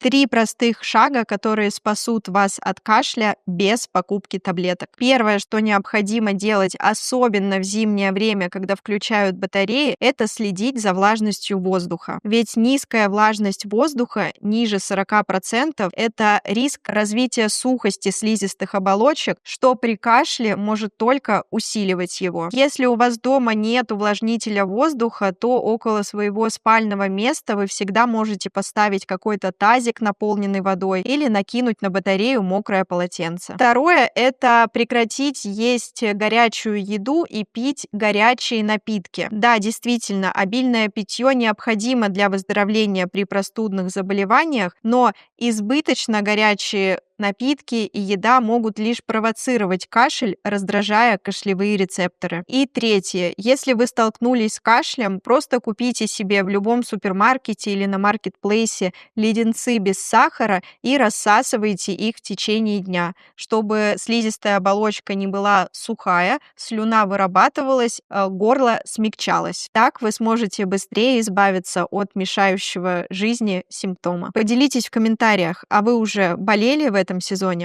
3 простых шага, которые спасут вас от кашля без покупки таблеток. Первое, что необходимо делать, особенно в зимнее время, когда включают батареи, это следить за влажностью воздуха. Ведь низкая влажность воздуха, ниже 40%, это риск развития сухости слизистых оболочек, что при кашле может только усиливать его. Если у вас дома нет увлажнителя воздуха, то около своего спального места вы всегда можете поставить какой-то тазик, наполненный водой, или накинуть на батарею мокрое полотенце. Второе – это прекратить есть горячую еду и пить горячие напитки. Да, действительно, обильное питье необходимо для выздоровления при простудных заболеваниях, но избыточно горячие напитки и еда могут лишь провоцировать кашель, раздражая кашлевые рецепторы. И третье. Если вы столкнулись с кашлем, просто купите себе в любом супермаркете или на маркетплейсе леденцы без сахара и рассасывайте их в течение дня, чтобы слизистая оболочка не была сухая, слюна вырабатывалась, горло смягчалось. Так вы сможете быстрее избавиться от мешающего жизни симптома. Поделитесь в комментариях, а вы уже болели в этом сезоне?